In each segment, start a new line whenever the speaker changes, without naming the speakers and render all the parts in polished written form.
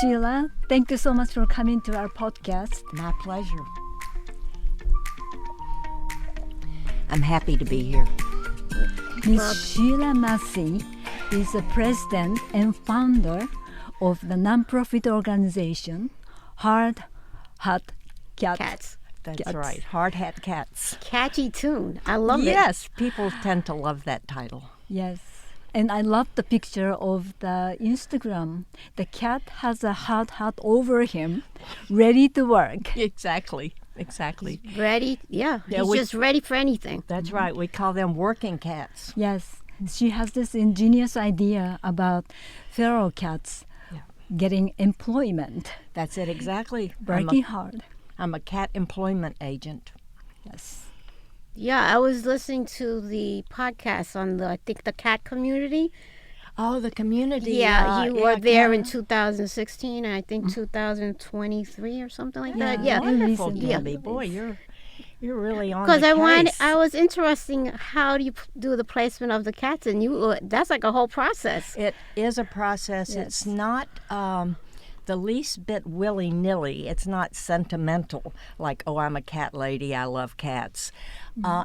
Sheila. Thank you so much for coming to our podcast.
My pleasure. I'm happy to be here.
Ms. Sheila Massey is the president and founder of the nonprofit organization
Cats.
That's right. Hardhatcats.
Catchy tune. I love it.
Yes, people tend to love that title.
Yes. And I love the picture of the Instagram. The cat has a hard hat over him, ready to work.
Exactly.
Ready? Yeah. He's just ready for anything.
That's right. We call them working cats.
Yes. She has this ingenious idea about feral cats getting employment.
That's it, exactly.
Working hard.
I'm a cat employment agent.
Yes.
Yeah, I was listening to the podcast on I think the cat community.
Oh, the community.
Yeah, you were there in 2016, and I think 2023 or something like that. Yeah,
wonderful, Debbie. Boy, you're really on the case.
Because I was interesting. How do you do the placement of the cats? And that's like a whole process.
It is a process.
Yes.
It's not the least bit willy-nilly. It's not sentimental, like, oh, I'm a cat lady, I love cats.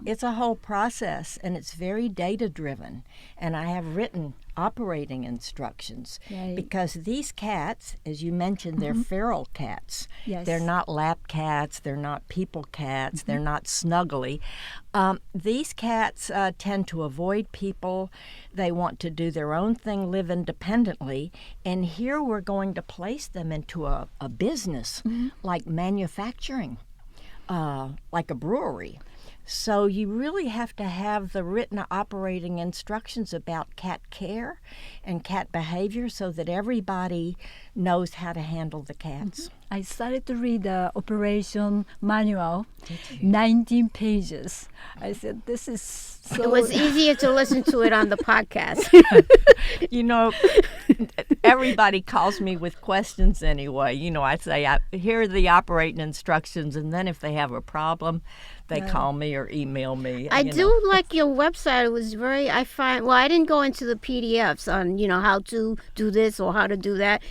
It's a whole process, and it's very data-driven. And I have written operating instructions because these cats, as you mentioned, they're feral cats.
Yes.
They're not lap cats, they're not people cats, they're not snuggly. These cats tend to avoid people. They want to do their own thing, live independently. And here we're going to place them into a business like manufacturing, like a brewery. So you really have to have the written operating instructions about cat care and cat behavior so that everybody knows how to handle the cats.
I started to read the operation manual, 19 pages. I said, this is so...
It was easier to listen to it on the podcast.
You know, everybody calls me with questions anyway. You know, I say, here are the operating instructions, and then if they have a problem, they call me or email me.
I do like your website. It was I didn't go into the PDFs on, how to do this or how to do that.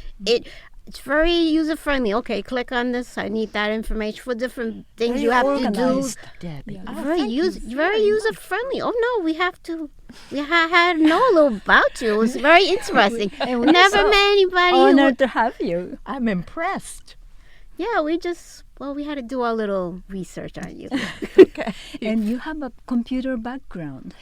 It's very user-friendly. Okay, click on this. I need that information for different things
very
you have
organized.
to do.
Debbie.
Yeah.
Very user-friendly. Oh, no, we have to... We had to know a little about you. It was very interesting.
And
Never met anybody
honored to have you.
I'm impressed.
Yeah, we had to do our little research on you.
Okay.
And you have a computer background.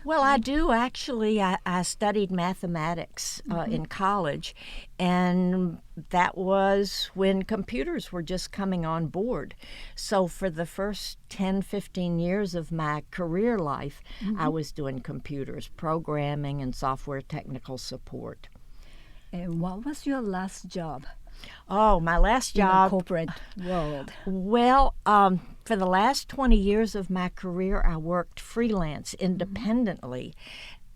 Well, I do actually. I studied mathematics in college, and that was when computers were just coming on board. So for the first 10, 15 years of my career life, I was doing computers, programming, and software technical support.
And what was your last job?
Oh, my last job.
In the corporate world.
Well, for the last 20 years of my career, I worked freelance independently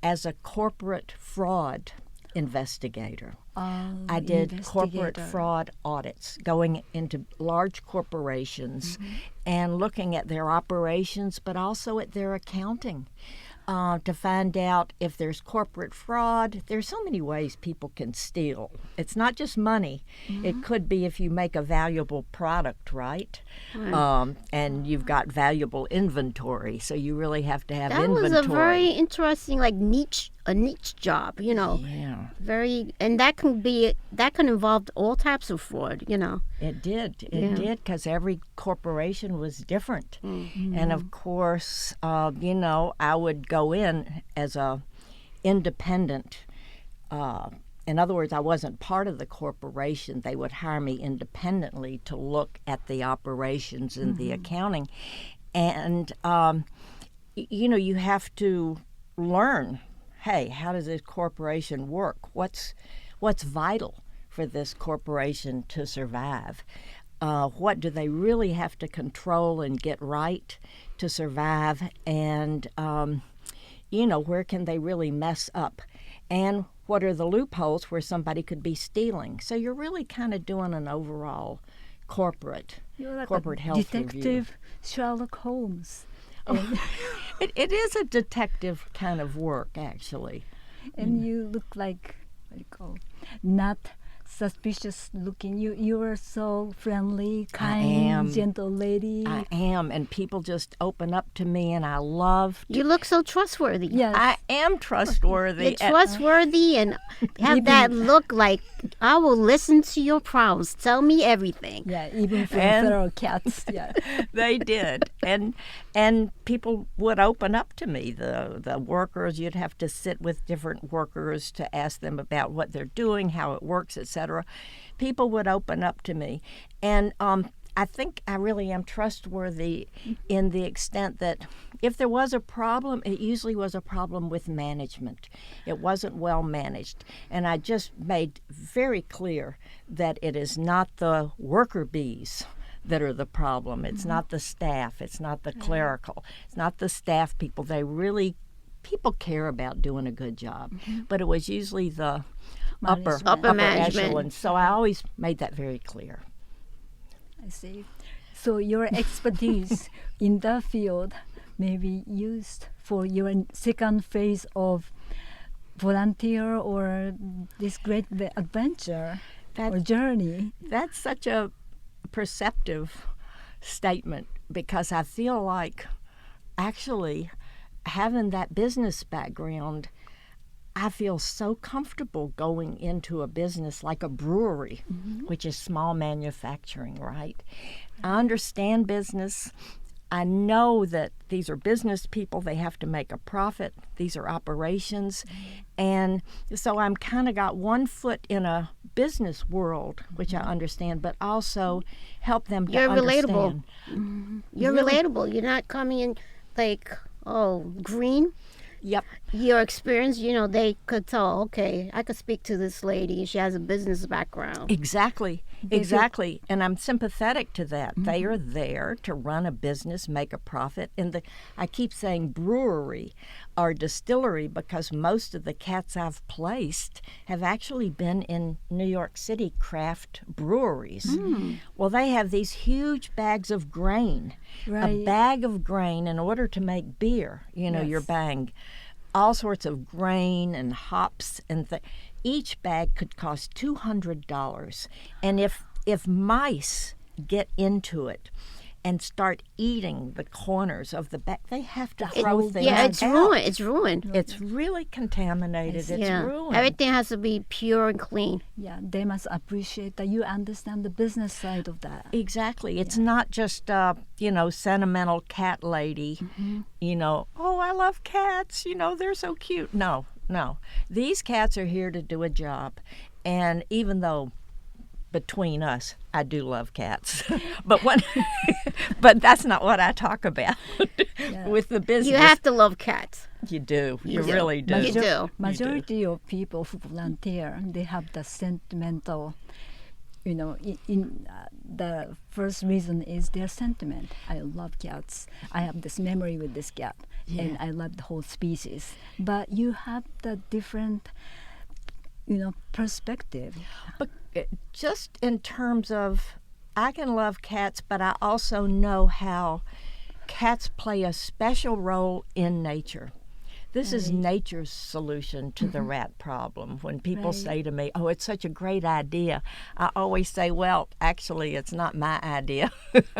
as a corporate fraud investigator. I did corporate fraud audits, going into large corporations and looking at their operations, but also at their accounting. To find out if there's corporate fraud. There's so many ways people can steal. It's not just money. It could be if you make a valuable product, right? And you've got valuable inventory, so you really have to have inventory.
That was a very interesting, niche job,
Yeah.
And that can involve all types of fraud,
It did, because every corporation was different. And of course, I would go in as a independent. In other words, I wasn't part of the corporation. They would hire me independently to look at the operations and the accounting. And, you have to learn, hey, how does this corporation work? What's vital for this corporation to survive? What do they really have to control and get right to survive? And, where can they really mess up? And what are the loopholes where somebody could be stealing? So you're really kind of doing an overall corporate health
detective
review.
Sherlock Holmes.
It is a detective kind of work, actually.
And you look like, not suspicious looking. You are so friendly,
I
kind,
am.
gentle lady.
I am, and people just open up to me, and I love.
You look so trustworthy.
Yes.
I am trustworthy.
You're trustworthy and have that look like I will listen to your problems. Tell me everything.
Yeah, even for
And-
feral cats. Yeah.
They did, and people would open up to me. The workers, you'd have to sit with different workers to ask them about what they're doing, how it works, etc. People would open up to me, and I think I really am trustworthy in the extent that if there was a problem, it usually was a problem with management. It wasn't well managed. And I just made very clear that it is not the worker bees that are the problem. It's not the staff. It's not the clerical. It's not the staff people. People care about doing a good job. But it was usually the upper
management.
echelon. So I always made that very clear.
I see. So your expertise in the field may be used for your second phase of volunteer or this great adventure or journey.
That's such a perceptive statement because I feel like actually having that business background, I feel so comfortable going into a business like a brewery, which is small manufacturing, right? I understand business. I know that these are business people. They have to make a profit. These are operations. And so I'm kind of got one foot in a business world, which I understand, but also help them to
You're
understand.
relatable. You're relatable. You're not coming in like, green.
Yep.
Your experience, they could tell, okay, I could speak to this lady. She has a business background.
Exactly. And I'm sympathetic to that. They are there to run a business, make a profit. And I keep saying brewery or distillery because most of the cats I've placed have actually been in New York City craft breweries. Well, they have these huge bags of grain.
Right.
A bag of grain in order to make beer, you're buying all sorts of grain and hops and each bag could cost $200. And if mice get into it and start eating the corners of the bag, they have to throw things out.
It's ruined. It's ruined.
It's really contaminated. It's ruined.
Everything has to be pure and clean.
Yeah, they must appreciate that you understand the business side of that.
Exactly. It's not just sentimental cat lady, oh, I love cats, they're so cute. No. These cats are here to do a job. And even though between us, I do love cats. But that's not what I talk about with the business.
You have to love cats.
You do. You really do.
You do.
Majority of people who volunteer, they have the sentimental, the first reason is their sentiment. I love cats. I have this memory with this cat, and I love the whole species. But you have the different, perspective.
But just in terms of, I can love cats, but I also know how cats play a special role in nature. This is nature's solution to the rat problem. When people say to me, oh, it's such a great idea, I always say, well, actually, it's not my idea.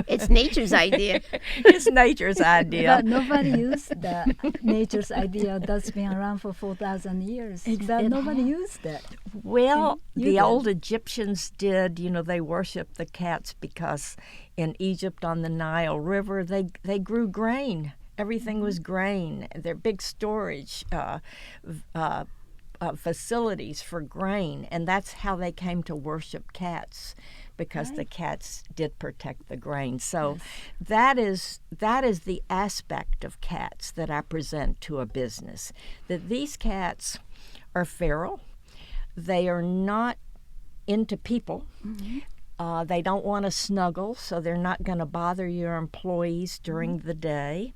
It's nature's idea.
It's nature's idea.
But nobody used that. Nature's idea that's been around for 4,000 years. But nobody used that.
Well,
You
the
did.
old Egyptians did. They worshiped the cats because in Egypt on the Nile River, they grew grain. Everything was grain. They're big storage facilities for grain, and that's how they came to worship cats, because the cats did protect the grain. So that is the aspect of cats that I present to a business, that these cats are feral. They are not into people. They don't want to snuggle, so they're not going to bother your employees during the day.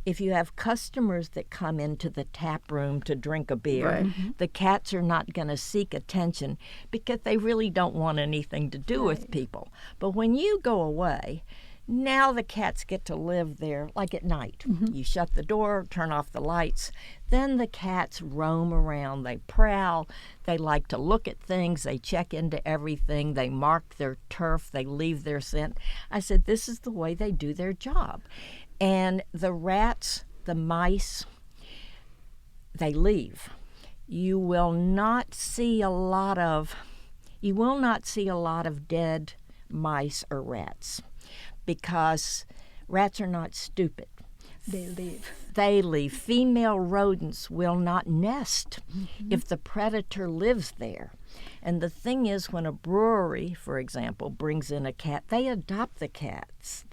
If you have customers that come into the tap room to drink a beer, the cats are not going to seek attention because they really don't want anything to do with people. But when you go away, Now the cats get to live there, like at night. You shut the door, turn off the lights. Then the cats roam around. They prowl. They like to look at things. They check into everything. They mark their turf. They leave their scent. I said, this is the way they do their job. And the rats, the mice, they leave. You will not see a lot of dead mice or rats, because rats are not stupid.
They leave.
They leave. Female rodents will not nest if the predator lives there. And the thing is, when a brewery, for example, brings in a cat, they adopt the cats.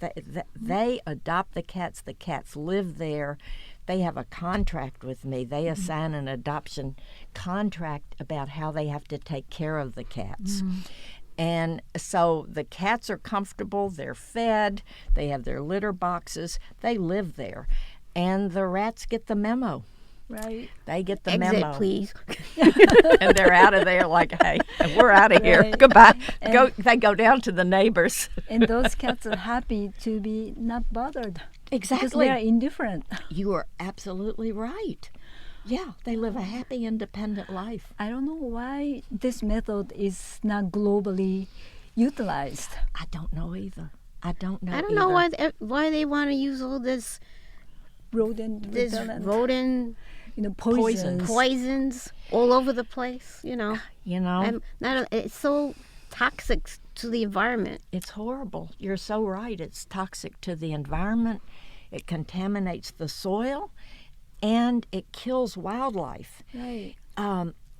They adopt the cats. The cats live there. They have a contract with me. They assign an adoption contract about how they have to take care of the cats. And so the cats are comfortable, they're fed, they have their litter boxes, they live there. And the rats get the memo.
Right.
They get the
Exit,
memo.
please.
And they're out of there like, hey, we're out of here.
Right.
Goodbye.
And
They go down to the neighbors.
And those cats are happy to be not bothered. Because
Exactly.
they are indifferent.
You are absolutely right. Yeah, they live a happy, independent life.
I don't know why this method is not globally utilized.
I don't know either. I don't know
I don't know
either.
why they want to use all this
Rodent repellent,
rodent
poisons.
poisons all over the place.
You know,
It's so toxic to the environment.
it's horrible. You're so right. It's toxic to the environment. It contaminates the soil, and it kills wildlife.
Right.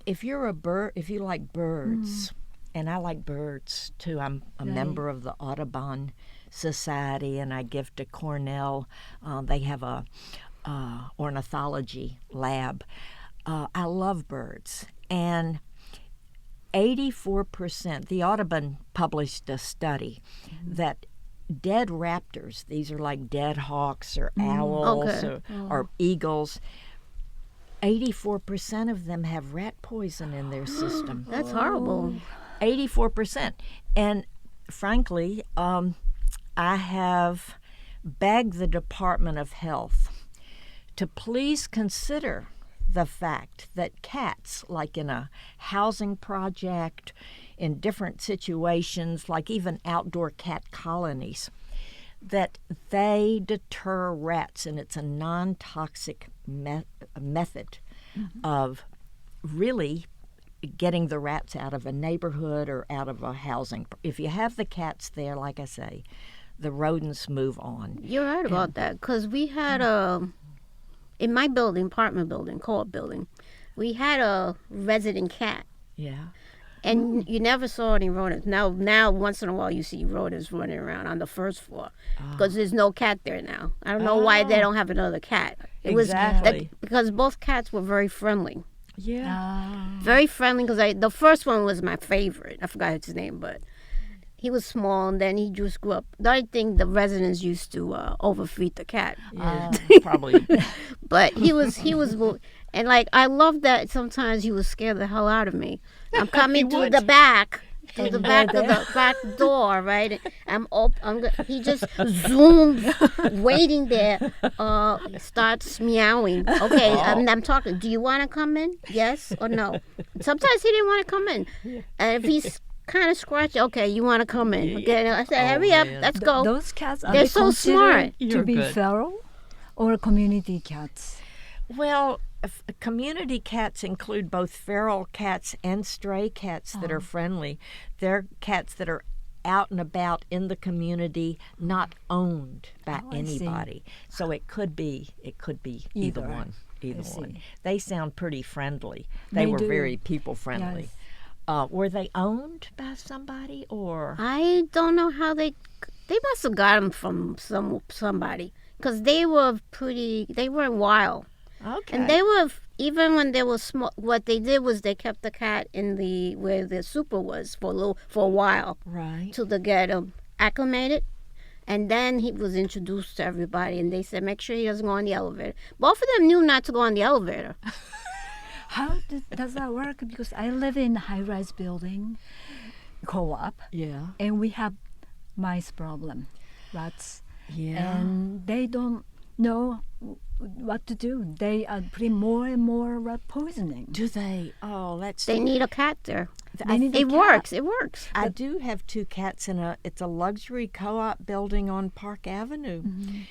If you're a bird, if you like birds, and I like birds too. I'm a member of the Audubon Society, and I give to Cornell. They have a ornithology lab. I love birds, and 84%. The Audubon published a study that dead raptors, these are like dead hawks or owls or eagles, 84% of them have rat poison in their system.
That's horrible.
84%. And frankly, I have begged the Department of Health to please consider the fact that cats, like in a housing project, in different situations, like even outdoor cat colonies, that they deter rats, and it's a non-toxic method of really getting the rats out of a neighborhood or out of a housing. If you have the cats there, like I say, the rodents move on.
You're right about that, because we had in my building, apartment building, co-op building, we had a resident cat.
Yeah.
And you never saw any rodents. Now, once in a while, you see rodents running around on the first floor because there's no cat there now. I don't know why they don't have another cat. It
Exactly.
was because both cats were very friendly.
Yeah.
Very friendly, because the first one was my favorite. I forgot his name, but he was small, and then he just grew up. I think the residents used to overfeed the cat.
Probably.
But he was, and like I love that sometimes he was scared the hell out of me. I'm coming to the back of the back door, right? He just zooms, waiting there. Starts meowing. Okay, I'm talking. Do you want to come in? Yes or no? Sometimes he didn't want to come in, and if he's kind of scratchy, okay, you want to come in? Okay, I said, hurry up, let's go.
Those cats are
They're so smart.
to
You're
be
good.
feral or community cats.
Well, community cats include both feral cats and stray cats that are friendly. They're cats that are out and about in the community, not owned by
I see.
anybody. So it could be either one. Either
I
one.
see.
They sound pretty friendly. They were
do.
very people friendly.
Yes.
Were they owned by somebody or?
I don't know how they must have got them from somebody, because they weren't wild.
Okay.
And they were, even when they were small, what they did was they kept the cat in where the super was for a while,
right.
till they get acclimated. And then he was introduced to everybody, and they said, make sure he doesn't go on the elevator. Both of them knew not to go on the elevator.
How does that work? Because I live in a high-rise building, co-op,
Yeah.
and we have mice problem. rats.
Yeah.
And they don't know what to do. They are putting more and more rat poisoning.
Do they? Oh, that's.
They need a cat there.
They need a
It
cat.
works. It works.
I do have 2 cats it's a luxury co-op building on Park Avenue.
Mm-hmm.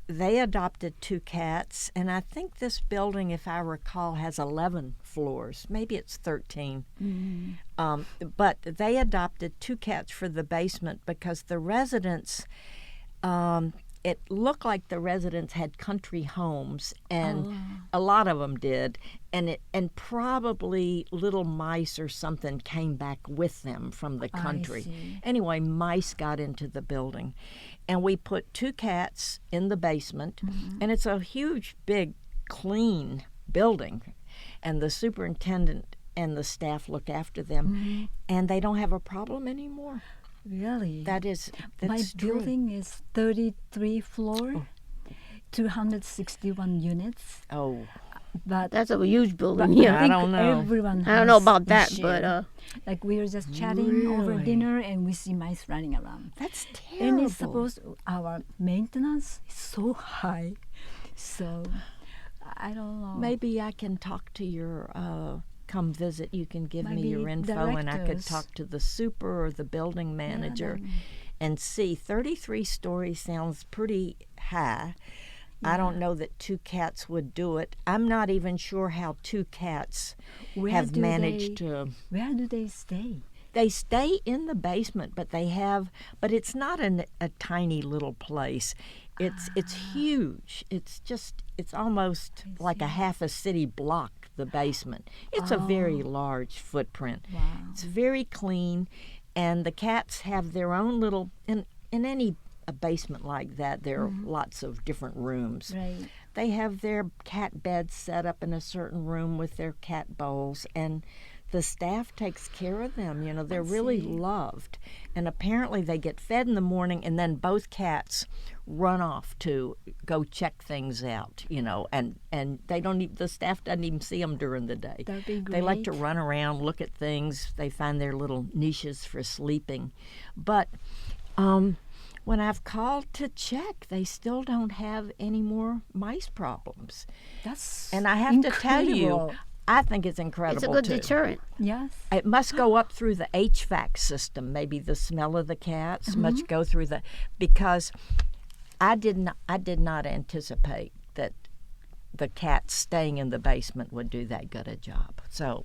They adopted 2 cats, and I think this building, if I recall, has 11 floors. Maybe it's 13.
Mm-hmm.
But they adopted 2 cats for the basement because the residents, it looked like the residents had country homes, and a lot of them did, and probably little mice or something came back with them from the country.
I see.
Anyway, mice got into the building, and we put 2 cats in the basement, and it's a huge, big, clean building, and the superintendent and the staff look after them, and they don't have a problem anymore.
Really?
That's
My
true.
building is 33 floor, 261 units.
Oh,
But
That's a huge building.
but
Yeah.
I don't know.
Everyone
I don't know
has
about that,
issue.
but
Like we were just chatting over
Really?
dinner and we see mice running around.
that's terrible.
And it's supposed our maintenance is so high. So I don't know.
Maybe I can talk to your come visit. You can give me
Maybe
your info, and I could
directors.
talk to the super or the building manager and see. 33 stories sounds pretty high. I don't know that 2 cats would do it. I'm not even sure how 2 cats
Where
have
do
managed
they-
to.
Where do they stay?
They stay in the basement, but it's not a tiny little place. It's huge. It's almost like a half a city block, the basement. It's a very large footprint.
Wow.
It's very clean, and the cats have their own little, in any a basement like that, there are lots of different rooms.
Right.
They have their cat beds set up in a certain room with their cat bowls, and the staff takes care of them. You know, they're really loved. And apparently they get fed in the morning, and then both cats run off to go check things out, you know, and they don't even, the staff doesn't even see them during the day.
That'd be
They like to
great.
run around, look at things. They find their little niches for sleeping. But when I've called to check, they still don't have any more mice problems.
That's
And I have to tell you,
incredible.
I think it's incredible
it's a good
too.
deterrent.
Yes.
It must go up through the HVAC system. Maybe the smell of the cats must go through because I did not anticipate that the cats staying in the basement would do that good a job. So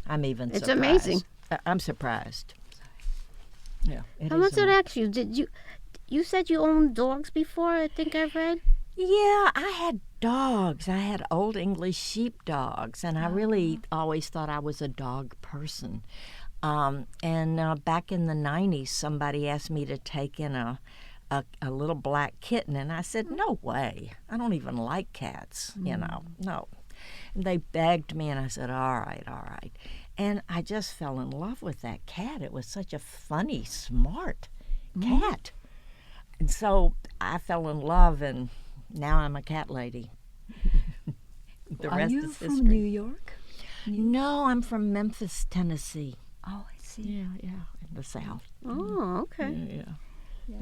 I'm even
It's
surprised.
amazing.
I'm surprised. Yeah.
How much did I ask you? You said you owned dogs before? I think I've read.
Yeah, I had dogs. I had old English sheepdogs, and I really always thought I was a dog person. And back in the 90s, somebody asked me to take in a little black kitten, and I said, no way. I don't even like cats, you know, no. And they begged me, and I said, all right. And I just fell in love with that cat. It was such a funny, smart cat. And so I fell in love, and now I'm a cat lady. The
Are
rest
you
is
from
history.
New York?
No, I'm from Memphis, Tennessee.
Oh, I see.
Yeah, in the South.
Oh, okay.
Yeah.
Yeah.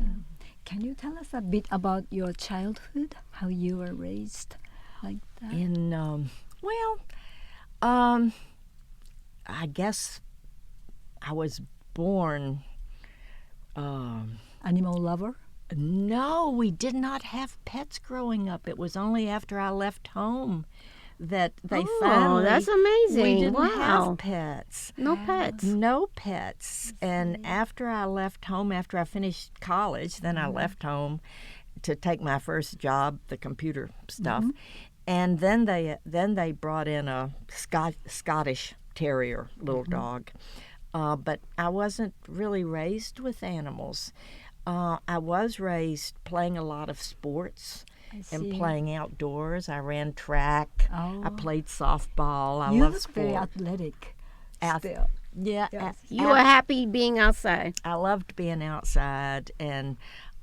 Can you tell us a bit about your childhood? How you were raised like that?
I guess I was born.
Animal lover?
No, we did not have pets growing up. It was only after I left home that they finally.
That's amazing.
We didn't
Wow.
have pets.
No pets.
No pets. And after I left home, after I finished college, then I left home to take my first job, the computer stuff. And then they brought in a Scottish Terrier little dog. But I wasn't really raised with animals. I was raised playing a lot of sports and playing outdoors. I ran track.
Oh.
I played softball. I
You
love
look very
sport.
athletic.
Ath-
Still.
Yeah,
Yes.
You were happy being outside.
I loved being outside, and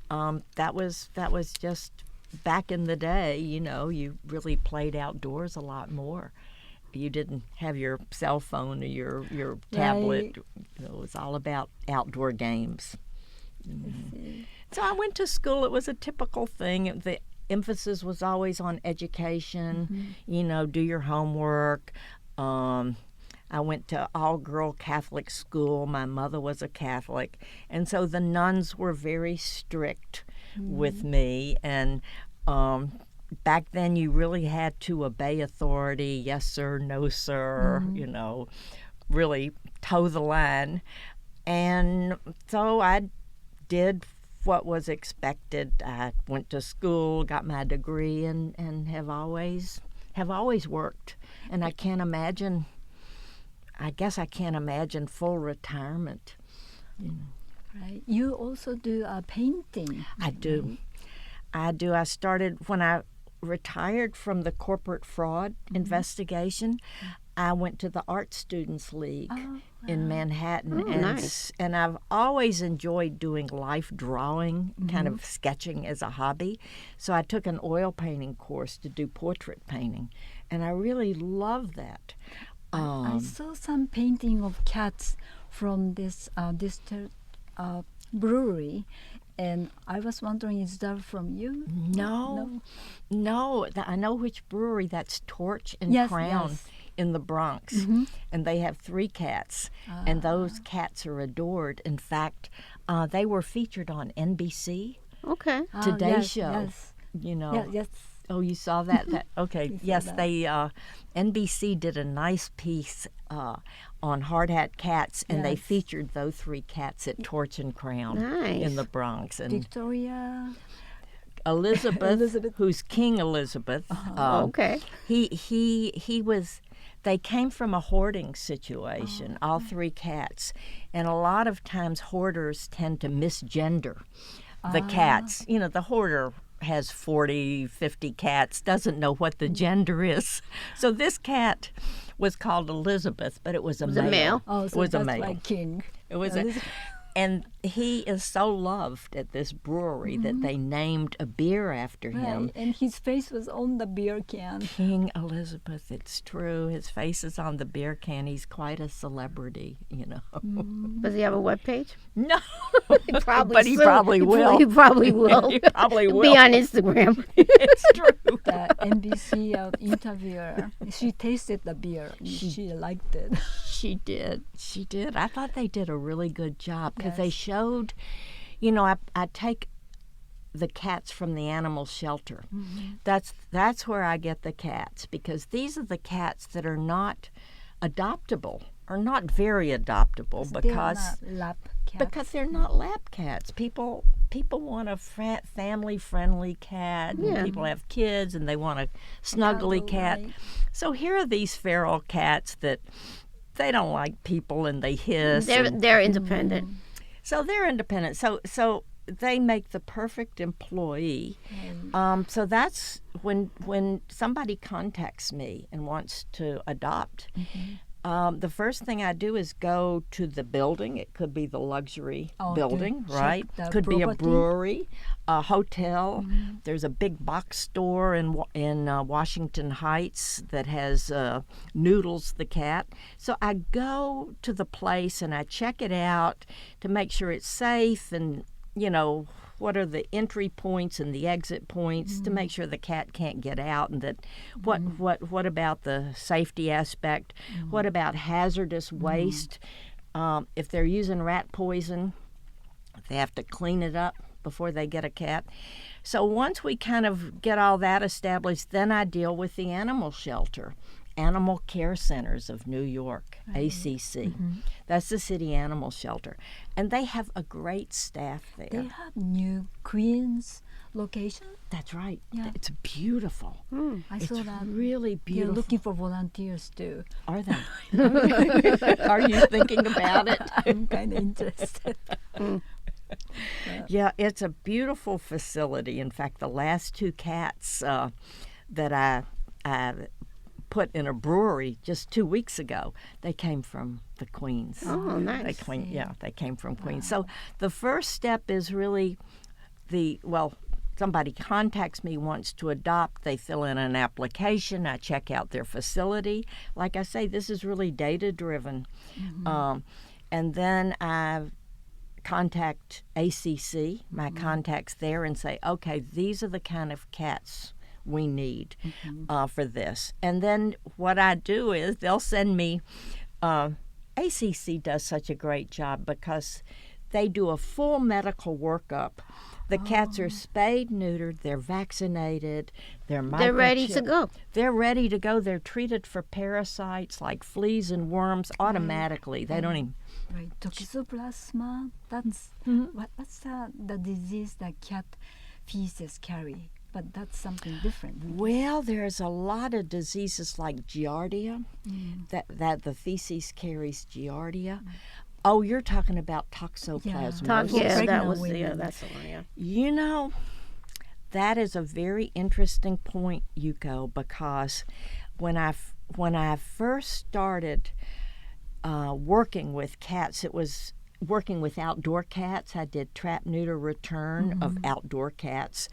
that was just back in the day. You know, you really played outdoors a lot more. You didn't have your cell phone or your tablet.
Right.
It was all about outdoor games. So I went to school. It was a typical thing. The emphasis was always on education, do your homework. I went to all-girl Catholic school. My mother was a Catholic. And so the nuns were very strict with me. And back then you really had to obey authority. Yes, sir, no, sir, really toe the line. And so I did what was expected. I went to school, got my degree, and have always worked. And I guess I can't imagine full retirement.
Right. You also do painting.
I do. I started when I retired from the corporate fraud investigation. I went to the Art Students League in Manhattan.
Nice.
And I've always enjoyed doing life drawing, kind of sketching as a hobby. So I took an oil painting course to do portrait painting. And I really love that.
I saw some painting of cats from this brewery, and I was wondering, is that from you?
No. I know which brewery. That's Torch and
Yes,
Crown
yes.
in the Bronx. And they have 3 cats, and those cats are adored. In fact, they were featured on NBC,
Okay.
Today
yes,
Show.
Yes. Yes.
Oh, you saw that? Okay.
We saw
Yes,
that.
they NBC did a nice piece on hardhatcats, and they
Yes.
featured those 3 cats at Torch and Crown
Nice.
in the Bronx. And
Victoria.
Elizabeth, who's King Elizabeth.
Okay.
He was. They came from a hoarding situation, all 3 cats, and a lot of times hoarders tend to misgender the cats. The hoarder has 40, 50 cats, doesn't know what the gender is. So this cat was called Elizabeth, but it was a male.
Oh, so
it was
that's
a male.
like King.
It was and he is so loved at this brewery that they named a beer after him.
Right. And his face was on the beer can.
King Elizabeth, it's true. His face is on the beer can. He's quite a celebrity,
Does he have a webpage?
No,
Probably
but he
soon.
probably will.
He probably will.
He probably will.
Be on Instagram.
It's true.
The NBC interviewer, she tasted the beer. She liked it.
She did. I thought they did a really good job because they
Yes.
showed, I take the cats from the animal shelter. That's where I get the cats, because these are the cats that are not adoptable, or not very adoptable, because
They're not lap cats.
because they're not lap cats. People want a family-friendly cat. And
Yeah.
people have kids and they want a snuggly
Cuddle,
cat.
right.
So here are these feral cats that they don't like people and they hiss. and-
They're independent.
so they're independent. So they make the perfect employee. So that's when somebody contacts me and wants to adopt. The first thing I do is go to the building. It could be the luxury building,
to check
right?
the
Could be a
property.
brewery, a hotel. There's a big box store in Washington Heights that has Noodles the cat. So I go to the place and I check it out to make sure it's safe, and what are the entry points and the exit points to make sure the cat can't get out, and that what about the safety aspect? What about hazardous waste? If they're using rat poison, they have to clean it up before they get a cat. So once we kind of get all that established, then I deal with the animal shelter. Animal Care Centers of New York, ACC. That's the city animal shelter. And they have a great staff there.
They have new Queens location.
That's right.
Yeah.
It's beautiful.
I
It's
saw that.
really
They're
beautiful.
looking for volunteers too.
Are they? Are you thinking about it?
I'm kind of interested.
Yeah, it's a beautiful facility. In fact, the last 2 cats that I put in a brewery just 2 weeks ago, they came from the Queens.
Oh, nice.
They came from Queens. So the first step is really somebody contacts me, wants to adopt, they fill in an application, I check out their facility. Like I say, this is really data-driven. And then I contact ACC, my contacts there, and say, okay, these are the kind of cats we need for this. And then what I do is they'll send me, ACC does such a great job because they do a full medical workup. The cats are spayed, neutered, they're vaccinated, they're
ready to go.
They're ready to go. They're treated for parasites like fleas and worms automatically. They don't even...
Right. Toxoplasma, that's what's the disease that cat feces carry? But that's something different.
Well, there's a lot of diseases like Giardia, that the feces carries Giardia. Oh, you're talking about toxoplasmosis.
That's the one, yeah.
You know, that is a very interesting point, Yuko, because when I first started working with cats, it was working with outdoor cats. I did Trap-Neuter-Return of outdoor cats.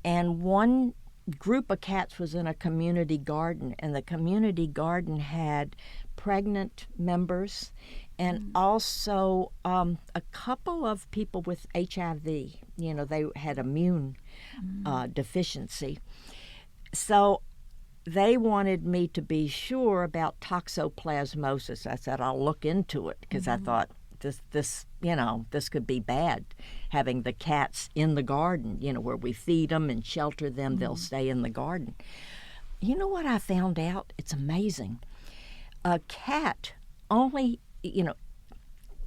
And one group of cats was in a community garden, and the community garden had pregnant members and also a couple of people with HIV. You know, they had immune deficiency. So they wanted me to be sure about toxoplasmosis. I said, I'll look into it because I thought this could be bad, having the cats in the garden, you know, where we feed them and shelter them, they'll stay in the garden. You know what I found out? It's amazing. A cat only, you know,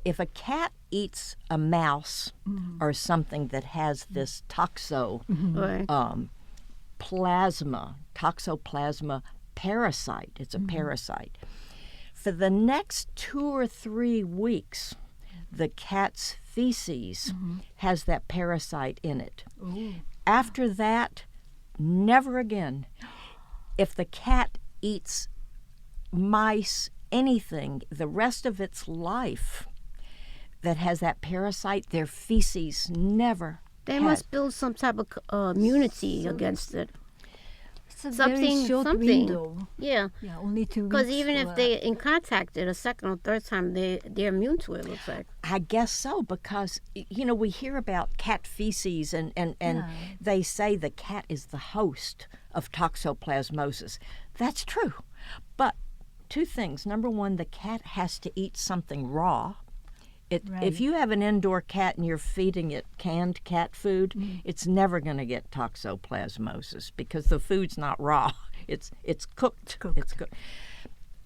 if a cat eats a mouse or something that has this toxoplasma parasite, it's a parasite, for the next 2 or 3 weeks, the cat's feces has that parasite in it. Ooh. After that, never again. If the cat eats mice, anything, the rest of its life that has that parasite, their feces never.
They must build some type of immunity against it.
It's a very short window.
Yeah.
Yeah, only 2 weeks.
Because even if they're in contact it a second or third time, they're immune to it, looks like.
I guess so, because, you know, we hear about cat feces and they say the cat is the host of toxoplasmosis. That's true. But 2 things. Number one, the cat has to eat something raw. If you have an indoor cat and you're feeding it canned cat food, it's never going to get toxoplasmosis because the food's not raw. It's cooked. It's cooked.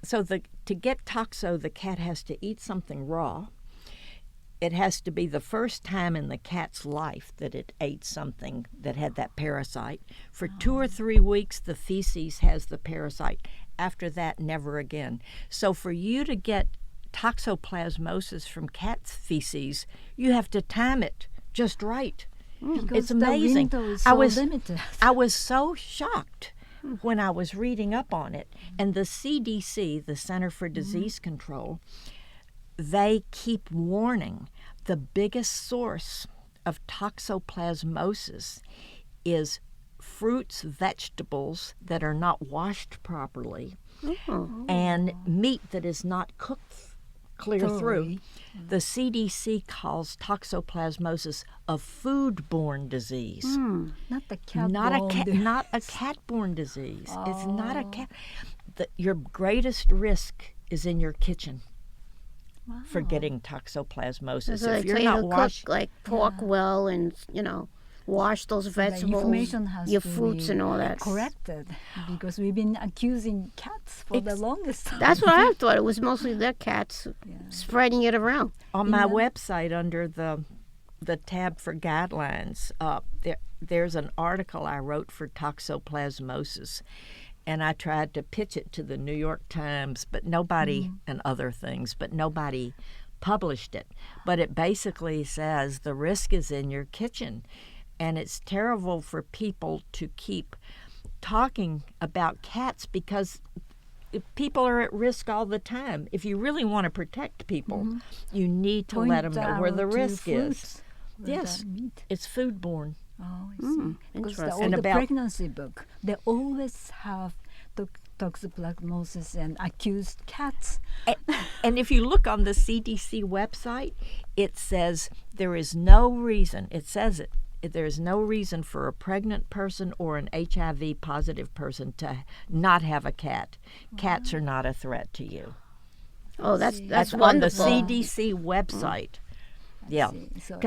So to get toxo, the cat has to eat something raw. It has to be the first time in the cat's life that it ate something that had that parasite. For 2 or 3 weeks, the feces has the parasite. After that, never again. So for you to get toxoplasmosis from cat's feces, you have to time it just right. It's amazing.
The window is so limited.
I was so shocked when I was reading up on it. And the CDC, the Center for Disease Control, they keep warning the biggest source of toxoplasmosis is fruits, vegetables that are not washed properly, and meat that is not cooked clear through. The CDC calls toxoplasmosis a foodborne disease.
Not the cat-borne
not a cat-borne disease. It's not a cat. Your greatest risk is in your kitchen for getting toxoplasmosis.
So
if
they
you're
tell
not
you to
washed,
cook like pork well, and wash those vegetables, your fruits and all that.
Corrected, because we've been accusing cats for the longest time.
That's what I thought. It was mostly their cats spreading it around.
On my website, under the tab for guidelines, there's an article I wrote for toxoplasmosis, and I tried to pitch it to the New York Times, but nobody, and other things, but nobody published it. But it basically says the risk is in your kitchen. And it's terrible for people to keep talking about cats because people are at risk all the time. If you really want to protect people, you need to let them know where the risk is. Yes, it's foodborne.
Oh, I see. Because
interesting.
the pregnancy book, they always have toxoplasmosis and accused cats.
And if you look on the CDC website, it says there is no reason, there is no reason for a pregnant person or an HIV positive person to not have a cat. Wow. Cats are not a threat to you.
Oh, that's
on the
wonderful.
CDC website. Yeah. So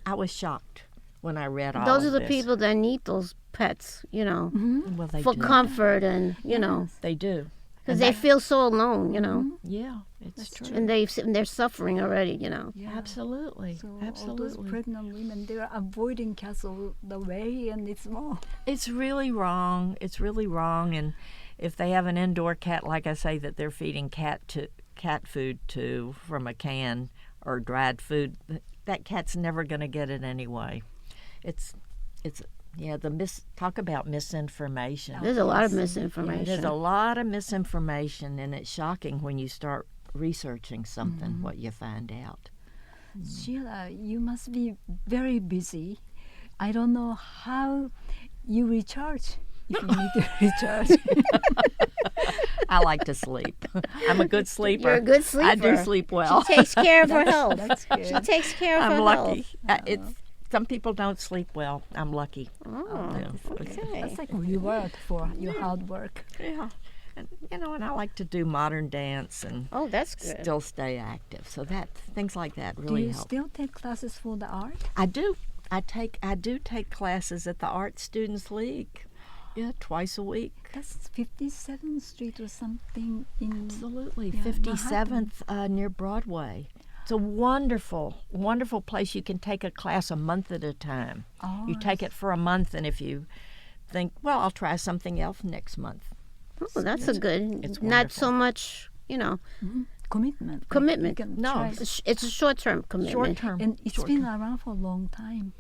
I was shocked when I read all
Those
of
are the
this.
people that need those pets,
Well, they
for
do.
comfort and,
They do.
because they feel so alone,
Yeah, it's true.
and they're suffering already,
Yeah.
Absolutely.
So all
Absolutely.
those pregnant women, they're avoiding cats all the way, and it's more.
It's really wrong. It's really wrong. And if they have an indoor cat, like I say, that they're feeding cat food to from a can or dried food, that cat's never going to get it anyway. Talk about misinformation.
There's a lot of
Yeah,
misinformation.
there's a lot of misinformation, and it's shocking when you start researching something, what you find out.
Sheila, you must be very busy. I don't know how you recharge. If you need to recharge.
I like to sleep. I'm a good sleeper.
You're a good sleeper.
I do sleep well.
She takes care of her health.
That's good.
She takes care of
I'm
her
lucky.
health.
Some people don't sleep well. I'm lucky.
Oh,
Yeah.
okay.
That's like reward for your hard work.
Yeah. And, and I like to do modern dance and
Oh, that's good.
still stay active. So things like that
Do
really
you
help.
still take classes for the art?
I do. I do take classes at the Art Students League. Yeah, twice a week.
That's 57th Street or something in.
Absolutely.
Yeah,
57th near Broadway. It's a wonderful, wonderful place. You can take a class a month at a time.
Oh,
You take it for a month, and if you think, well, I'll try something else next month.
Oh, that's a good.
it's
Not so
wonderful.
much,
commitment. Like,
Commitment.
you can
No,
try.
It's a short-term commitment.
Short term.
And it's been around for a long time.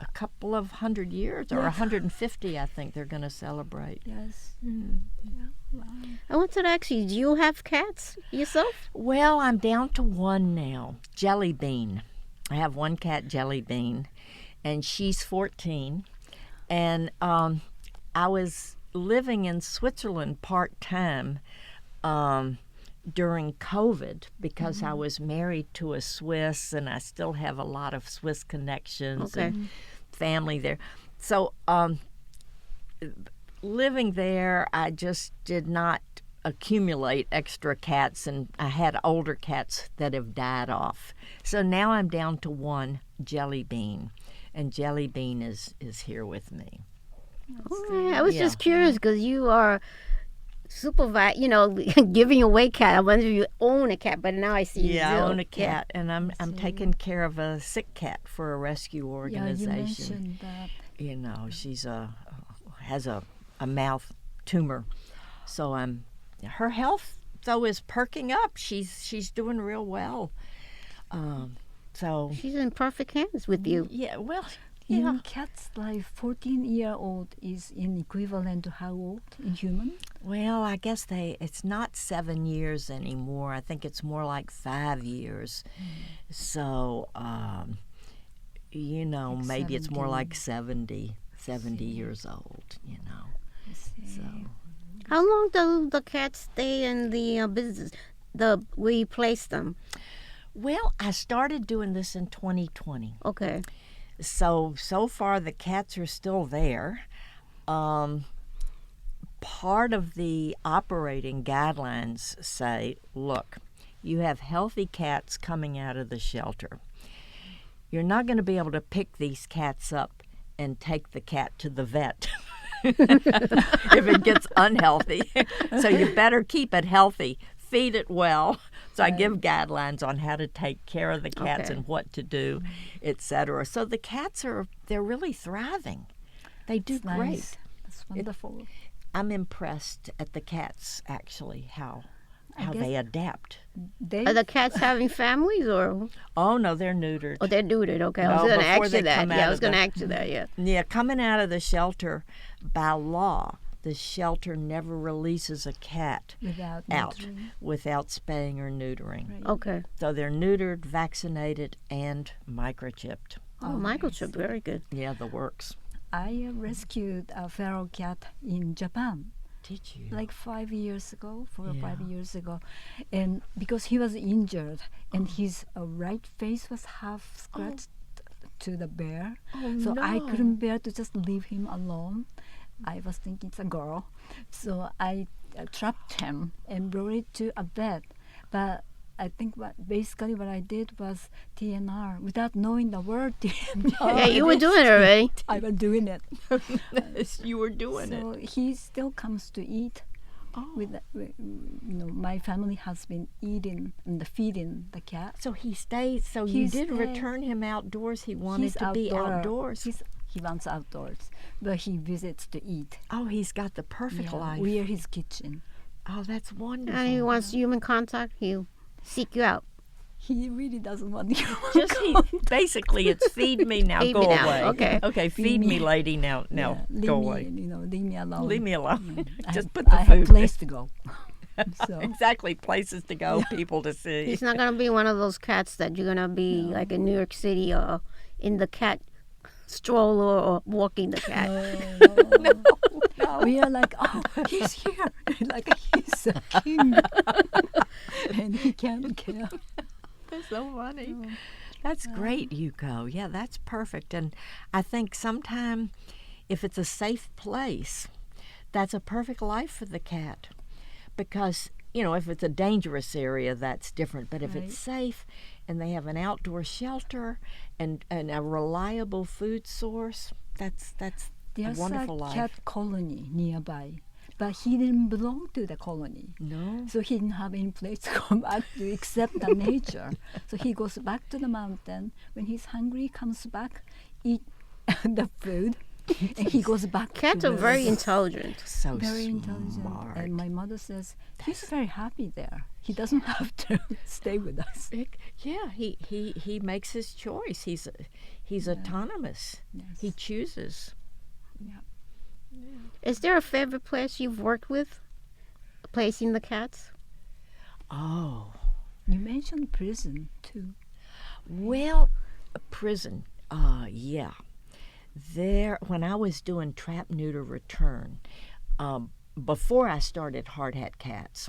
A couple of 100 years, or
Yes.
150, I think they're going to celebrate.
Yes. Wow.
I wanted to ask you, do you have cats yourself?
Well, I'm down to one now, Jelly Bean. I have one cat, Jelly Bean, and she's 14. And I was living in Switzerland part-time during COVID because I was married to a Swiss, and I still have a lot of Swiss connections and family there. So living there, I just did not accumulate extra cats, and I had older cats that have died off. So now I'm down to one, Jelly Bean, and Jelly Bean is here with me.
Oh, I was
Yeah.
just curious because you are giving away cat. I wonder if you own a cat, but now I see you
Yeah,
do.
I own a cat, and I'm taking care of a sick cat for a rescue
Yeah, you
organization.
mentioned that.
She's has a mouth tumor, so her health though is perking up. She's doing real well. So
She's in perfect hands with you.
yeah, well,
In
yeah.
cats, like 14-year-old is in equivalent to how old in human?
Well, I guess it's not 7 years anymore. I think it's more like 5 years. So,
Like
maybe it's more
70.
like 70 years old,
I see.
So,
How long do the cats stay in the business? Where you place them?
well, I started doing this in 2020.
Okay.
So far the cats are still there. Part of the operating guidelines say, look, you have healthy cats coming out of the shelter. You're not going to be able to pick these cats up and take the cat to the vet if it gets unhealthy. So you better keep it healthy, feed it well. So I give guidelines on how to take care of the cats
Okay.
and what to do, etc. So the cats they're really thriving. They do
It's
great.
nice. That's wonderful.
I'm impressed at the cats, actually, how
guess-
they adapt.
They
Are the cats having families or?
Oh, no, they're neutered.
Oh, they're neutered. Okay, I
No,
was going to
before
ask
they
you that.
come
Yeah,
out
I was
of
going to
the-
ask you that. Yeah.
Yeah, coming out of the shelter, by law, the shelter never releases a cat
without
out
neutering.
without spaying or neutering.
Right.
Okay.
So they're neutered, vaccinated, and microchipped.
Oh, microchip, very good.
Yeah, the works.
I rescued a feral cat in Japan.
Did you?
Like 5 years ago, 4 or 5 years ago, and because he was injured and his right face was half scratched to the bear, so I couldn't bear to just leave him alone. I was thinking it's a girl, so I trapped him and brought it to a vet. But I think what I did was TNR without knowing the word TNR.
Yeah, you were doing it already.
I was doing it.
You were doing it.
So he still comes to eat. My family has been eating and feeding the cat.
So he stays. So you did return him outdoors. He wanted to be outdoors.
He wants outdoors, but he visits to eat.
Oh, he's got the perfect life.
We are his kitchen.
Oh, that's wonderful.
And he wants human contact. He'll seek you out.
He really doesn't want to
basically it's feed me now,
Feed
go
me now,
away.
okay.
Feed me, lady, now go away.
Leave me alone.
Leave me alone.
I
Just
have,
put the
I
food
have place to go. So.
Exactly, places to go, people to see.
He's not going to be one of those cats that you're going to be like in New York City or in the cat stroller or walking the cat.
No.
We are like, oh, he's here. Like he's a king. And he can't care.
That's so funny. That's great, Yuko. Yeah, that's perfect. And I think sometime if it's a safe place, that's a perfect life for the cat. Because, if it's a dangerous area, that's different. But if it's safe and they have an outdoor shelter and a reliable food source, that's a wonderful life.
There's a cat colony nearby. But he didn't belong to the colony.
No.
So he didn't have any place to go back to except the nature. So he goes back to the mountain. When he's hungry, he comes back, eat the food, and he goes back.
Cats are very intelligent.
So
very
smart.
intelligent. And my mother says, he's very happy there. He doesn't have to stay with us.
He makes his choice. He's autonomous.
Yes.
He chooses.
Yeah.
Is there a favorite place you've worked with, placing the cats?
Oh.
You mentioned prison, too.
Well, prison, yeah. There, when I was doing Trap-Neuter-Return, before I started hardhatcats,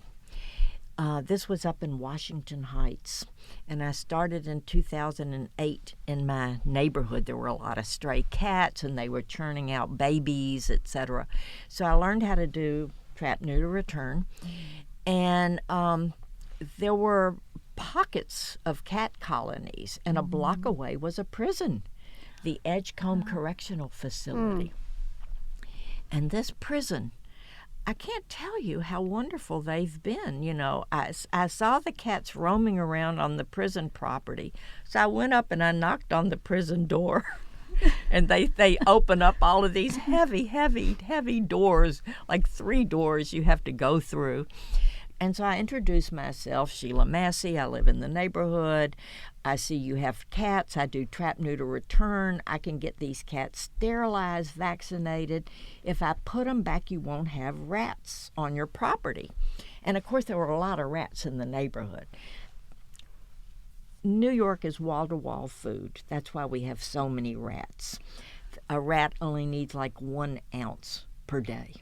this was up in Washington Heights, and I started in 2008 in my neighborhood. There were a lot of stray cats, and they were churning out babies, etc. So I learned how to do Trap-Neuter-Return, and there were pockets of cat colonies, and a block away was a prison, the Edgecombe Correctional Facility. And this prison, I can't tell you how wonderful they've been. I saw the cats roaming around on the prison property. So I went up and I knocked on the prison door. And they open up all of these heavy doors, like 3 doors you have to go through. And so I introduced myself, Sheila Massey. I live in the neighborhood. I see you have cats. I do Trap-Neuter-Return. I can get these cats sterilized, vaccinated. If I put them back, you won't have rats on your property. And, of course, there were a lot of rats in the neighborhood. New York is wall-to-wall food. That's why we have so many rats. A rat only needs like 1 ounce per day.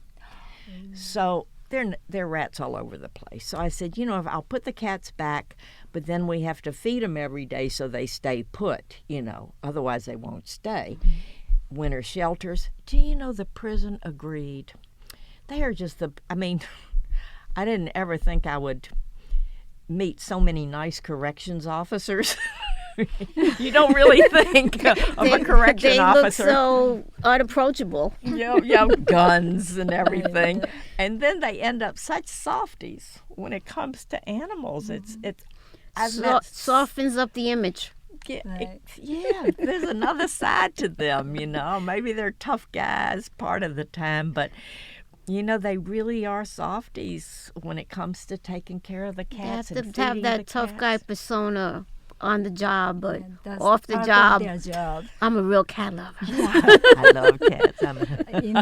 So there are rats all over the place. So I said, if I'll put the cats back, but then we have to feed them every day so they stay put, otherwise they won't stay. Winter shelters. Do you know the prison agreed? They are just I didn't ever think I would meet so many nice corrections officers. You don't really think of a correction officer.
They look so unapproachable.
Yeah, guns and everything. And then they end up such softies when it comes to animals.
Softens up the image.
Yeah, there's another side to them, Maybe they're tough guys part of the time, but they really are softies when it comes to taking care of the cats.
They have
and
to have
feeding
that
the
tough
cats.
guy persona on the job, but
That's
off the
part
job,
of their job.
I'm a real cat lover.
I love cats. I'm
In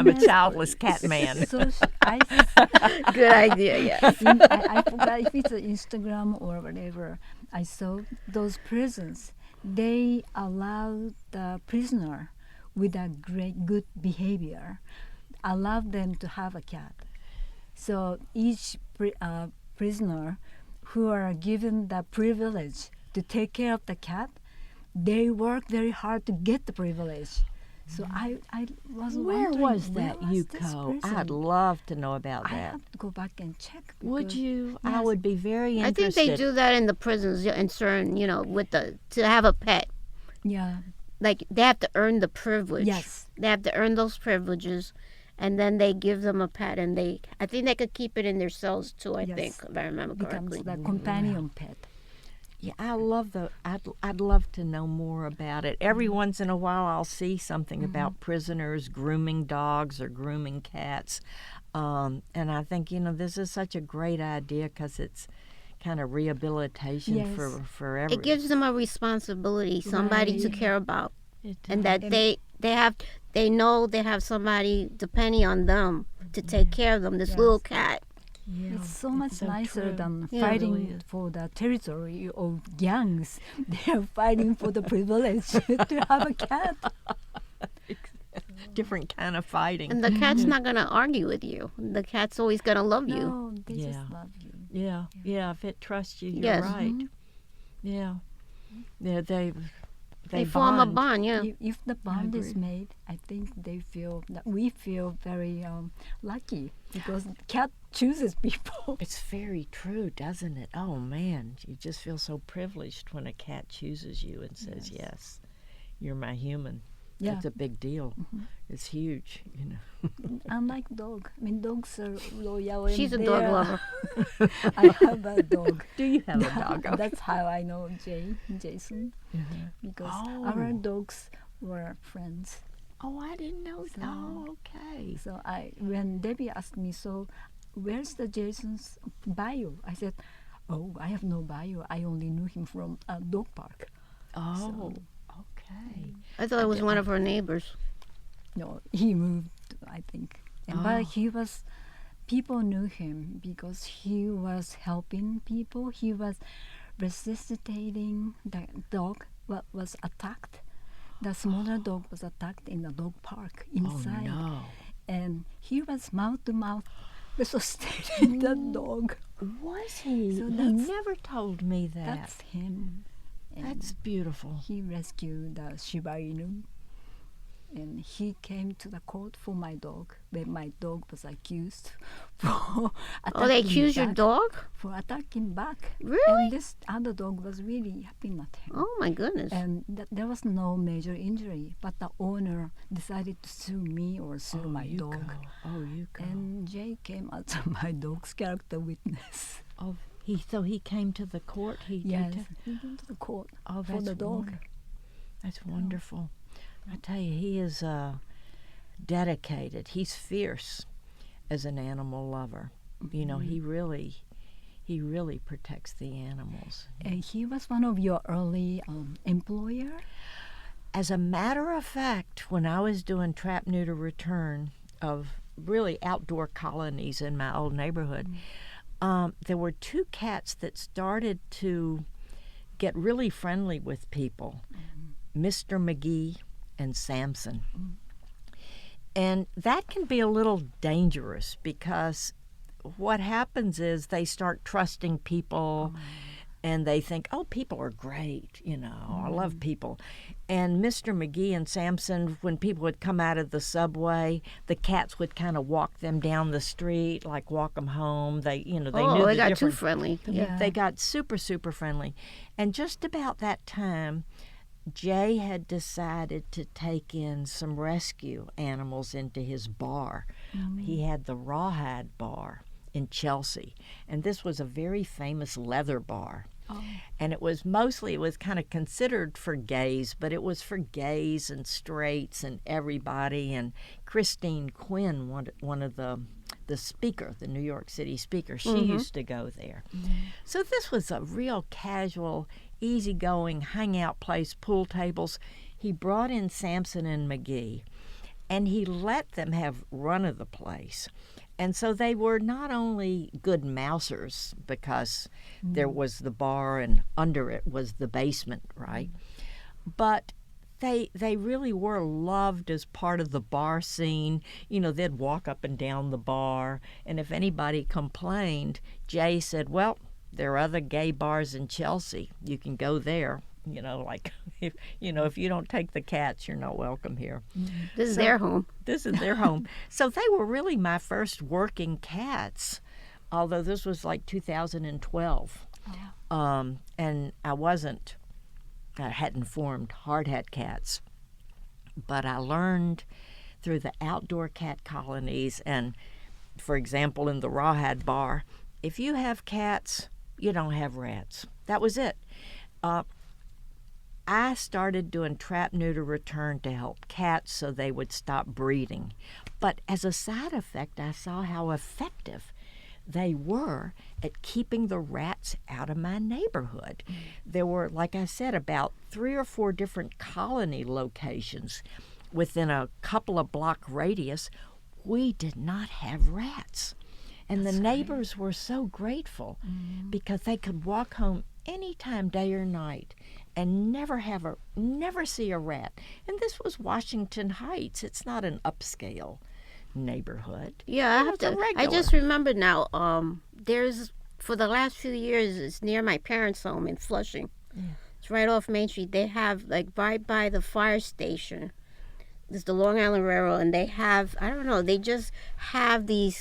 a childless cat man.
Good idea, yes.
I forgot if it's Instagram or whatever. I saw those prisons. They allow the prisoner with a good behavior. allow them to have a cat. So each prisoner who are given the privilege to take care of the cat, they work very hard to get the privilege. So I was
Where
wondering,
was
where
that,
was this
Yuko?
prison?
I'd love to know about
I
that.
have to go back and check.
Would
because-
you? I
Yes.
would be very
I
interested.
think they do that in the prisons in certain, with to have a pet.
Yeah.
Like they have to earn the privilege.
Yes.
They have to earn those privileges, and then they give them a pet, and I think they could keep it in their cells too. I
Yes.
think, if I remember
Becomes
correctly.
the companion pet.
Yeah, I'd love to know more about it. Every once in a while, I'll see something about prisoners grooming dogs or grooming cats, and I think this is such a great idea because it's kind of rehabilitation
Yes.
for every.
It gives them a responsibility, somebody to
Right.
care about,
It
and
does.
that they know they have somebody depending on them to take care of them. This
Yes.
little cat.
Yeah,
It's so much
so
nicer
true.
than
Yeah.
fighting
Really is.
for the territory of gangs. They are fighting for the privilege to have a cat.
Different kind of fighting.
And the cat's not gonna argue with you. The cat's always gonna love you.
No, they
Yeah.
just love you.
Yeah. If it trusts you, you're
Yes.
right. Yeah, yeah. They
form a bond, yeah.
If the bond is
agree.
made, I think we feel very lucky because cat chooses people.
It's very true, doesn't it? Oh man, you just feel so privileged when a cat chooses you and says, "Yes, you're my human."
Yeah.
It's a big deal. It's huge,
Unlike dog, I mean dogs are loyal. and
She's a
they
dog
are-
lover.
I have a dog.
Do you have a dog? Okay.
That's how I know Jason, because our dogs were friends.
Oh, I didn't know that. Oh, okay.
So when Debbie asked me, so where's the Jason's bio? I said, oh, I have no bio. I only knew him from a dog park.
Oh, okay.
I thought it was one of her neighbors.
No, he moved, I think.
Oh.
But people knew him because he was helping people. He was resuscitating the dog what was attacked. The smaller dog was attacked in the dog park inside.
Oh no.
And he was mouth to mouth resuscitating the dog.
Was he?
So
He
that's-
never told me that.
That's him. And
That's beautiful.
he rescued the Shiba Inu. And he came to the court for my dog, when my dog was accused for attacking
Oh, they accused your
back,
dog?
for attacking back.
Really?
And this other dog was really happy at him.
Oh my goodness.
And there was no major injury, but the owner decided to sue me or sue my dog.
Oh, you go.
And Jay came as my dog's character witness.
Oh, so he came to the court.
Yes, he went to the court
Oh,
for
that's
the dog.
That's wonderful. I tell you, he is dedicated. He's fierce as an animal lover. You know, he really protects the animals.
And he was one of your early employer.
As a matter of fact, when I was doing Trap-Neuter-Return of really outdoor colonies in my old neighborhood, there were two cats that started to get really friendly with people, Mr. McGee and Samson. And that can be a little dangerous because what happens is they start trusting people and they think, oh, people are great, I love people. And Mr. McGee and Samson, when people would come out of the subway, the cats would kind of walk them down the street, like walk them home. They knew
they
the
got too
different.
friendly.
Yeah.
They got super, super friendly. And just about that time, Jay had decided to take in some rescue animals into his bar. He had the Rawhide Bar in Chelsea, and this was a very famous leather bar. And it was kind of considered for gays, but it was for gays and straights and everybody. And Christine Quinn, one of the speaker, the New York City speaker, she used to go there. So this was a real casual, easygoing hangout place, pool tables. He brought in Samson and McGee, and he let them have run of the place. And so they were not only good mousers because there was the bar and under it was the basement, right? But they really were loved as part of the bar scene. They'd walk up and down the bar, and if anybody complained, Jay said, well, there are other gay bars in Chelsea. You can go there. If you don't take the cats, you're not welcome here.
This is their home.
This is their home. So they were really my first working cats, although this was like 2012. And I hadn't formed hardhatcats, but I learned through the outdoor cat colonies, and for example, in the Rawhide Bar, if you have cats, you don't have rats. That was it. I started doing Trap-Neuter-Return to help cats so they would stop breeding. But as a side effect, I saw how effective they were at keeping the rats out of my neighborhood. There were, like I said, about 3 or 4 different colony locations within a couple of block radius. We did not have rats. And the neighbors were so grateful because they could walk home anytime, day or night, and never see a rat. And this was Washington Heights. It's not an upscale neighborhood.
Yeah, I just remembered now. There's, for the last few years, it's near my parents' home in Flushing. Yeah. It's right off Main Street. They have, like, right by the fire station. There's the Long Island Railroad, and they have, I don't know, they just have the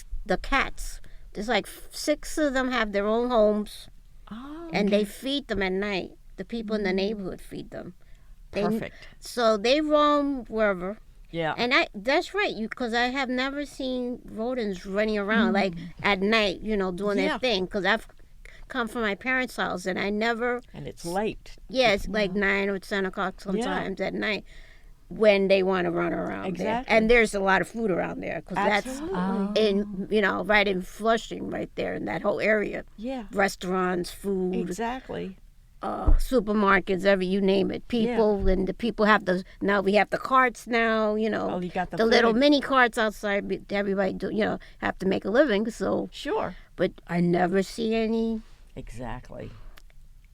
cats. There's like 6 of them have their own homes. Oh, okay. And they feed them at night. The people in the neighborhood feed them.
Perfect.
So they roam wherever.
Yeah.
And that's right, because I have never seen rodents running around like at night, doing their thing. Because I've come from my parents' house and I never.
And it's late.
Yeah, it's like 9 or 10 o'clock sometimes at night when they want to run around.
Exactly.
There. And there's a lot of food around there because that's in right in Flushing, right there in that whole area.
Yeah.
Restaurants, food.
Exactly.
Supermarkets, you name it. People and the people have we have the carts now. You got the little mini carts outside. Everybody have to make a living. So
sure.
But I never see any.
Exactly.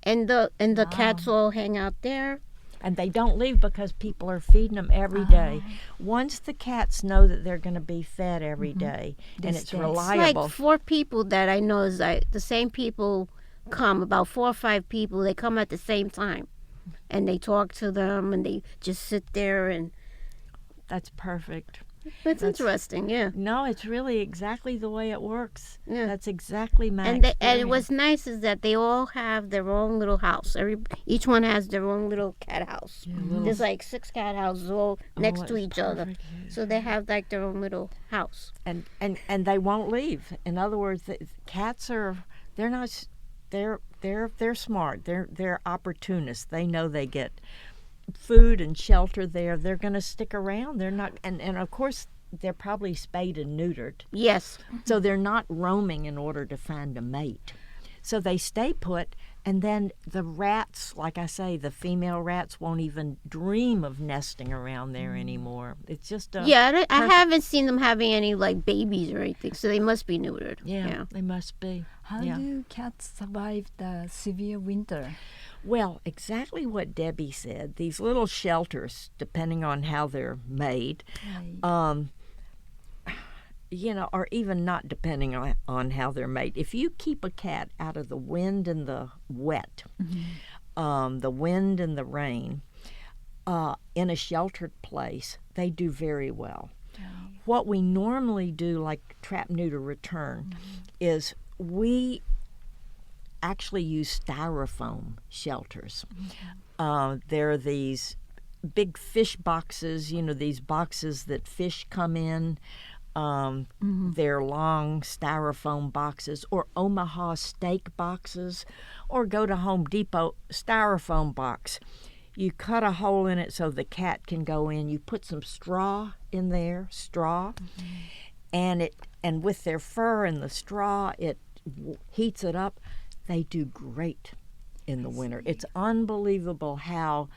And the cats all hang out there.
And they don't leave because people are feeding them every day. Once the cats know that they're going to be fed every day, and it's reliable.
It's like 4 people that I know is like the same people come, about 4 or 5 people. They come at the same time, and they talk to them, and they just sit there and.
That's perfect.
That's interesting, yeah.
No, it's really exactly the way it works.
Yeah.
That's exactly my experience.
And what's nice is that they all have their own little house. Each one has their own little cat house. Yeah, there's like 6 cat houses all next to each other. So they have like their own little house.
And they won't leave. In other words, cats they're smart. They're opportunists. They know they get food and shelter there. They're going to stick around. They're not, and of course they're probably spayed and neutered.
Yes.
So they're not roaming in order to find a mate. So they stay put, and then the rats, like I say, the female rats won't even dream of nesting around there anymore. It's just I
haven't seen them having any like babies or anything, so they must be neutered.
Yeah. They must be.
How do cats survive the severe winter?
Well, exactly what Debbie said. These little shelters, depending on how they're made, or even not depending on how they're made. If you keep a cat out of the wind and the wet, the wind and the rain, in a sheltered place, they do very well. What we normally do, like Trap-Neuter-Return, is we actually use styrofoam shelters. There are these big fish boxes, these boxes that fish come in. They're long styrofoam boxes, or Omaha steak boxes, or go to Home Depot, styrofoam box. You cut a hole in it so the cat can go in. You put some straw in there, and with their fur and the straw, it heats it up. They do great in the winter. It's unbelievable how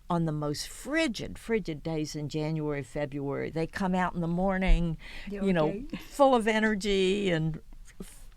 on the most frigid days in January, February, they come out in the morning, full of energy and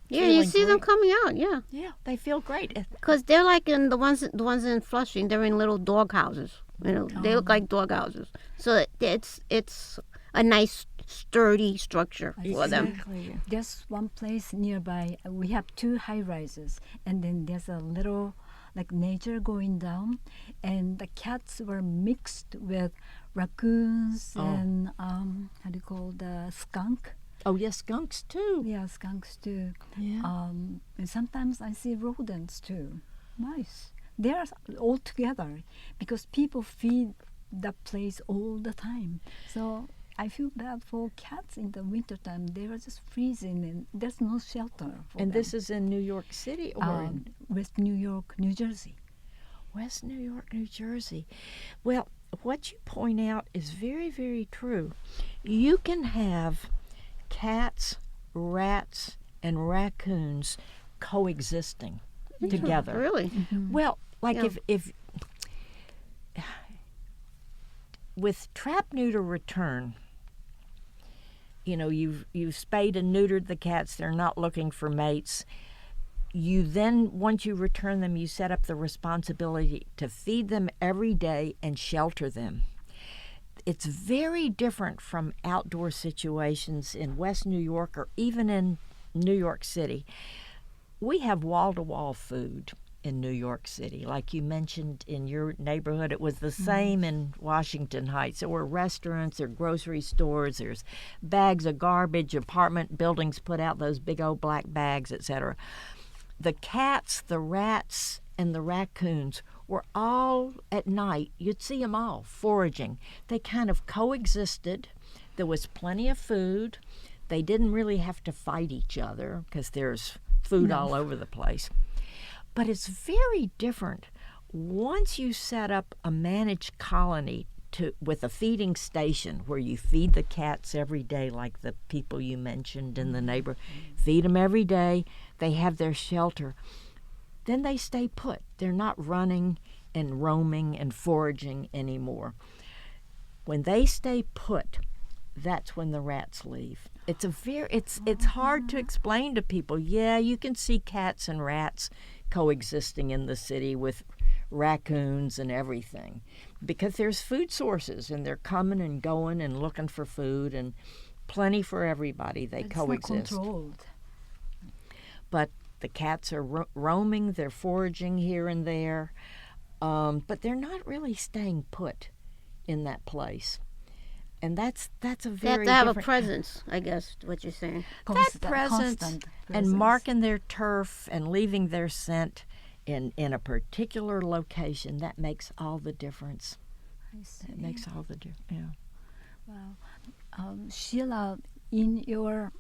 you see them coming out,
Yeah, they feel great.
Because they're like in the ones in Flushing, they're in little dog houses. You know, they look like dog houses. So it's a nice sturdy structure for them.
Exactly. There's one place nearby. We have 2 high rises, and then there's a little like nature going down, and the cats were mixed with raccoons and how do you call the skunk?
Oh, yes, skunks too.
Yeah, skunks too.
Yeah.
And sometimes I see rodents too. Nice. They are all together because people feed the place all the time. So I feel bad for cats in the wintertime. They are just freezing and there's no shelter for
And
them.
this is in New York City or in
West New York, New Jersey.
West New York, New Jersey. Well, what you point out is very, very true. You can have cats, rats, and raccoons coexisting together.
Really?
Well, like
Yeah.
if with Trap-Neuter-Return, you know, you've spayed and neutered the cats, they're not looking for mates. You then, once you return them, you set up the responsibility to feed them every day and shelter them. It's very different from outdoor situations in West New York or even in New York City. We have wall-to-wall food in New York City. Like you mentioned in your neighborhood, it was the same in Washington Heights. There were restaurants, there were grocery stores, there's bags of garbage, apartment buildings put out those big old black bags, etc. The cats, the rats, and the raccoons were all at night. You'd see them all foraging. They kind of coexisted. There was plenty of food. They didn't really have to fight each other because there's food all over the place. But it's very different once you set up a managed colony with a feeding station where you feed the cats every day, like the people you mentioned in the neighbor. Feed them every day. They have their shelter. Then they stay put. They're not running and roaming and foraging anymore. When they stay put, that's when the rats leave. It's hard to explain to people. Yeah, you can see cats and rats coexisting in the city with raccoons and everything because there's food sources and they're coming and going and looking for food and plenty for everybody. They coexist.
Not controlled.
But the cats are roaming, they're foraging here and there, but they're not really staying put in that place. And that's a very
They have to have a
different-
presence, I guess, what you're saying.
that presence
Constant
and
presence.
marking their turf and leaving their scent in a particular location, that makes all the difference.
I see.
It makes all the difference. Yeah.
Wow. Sheila, in your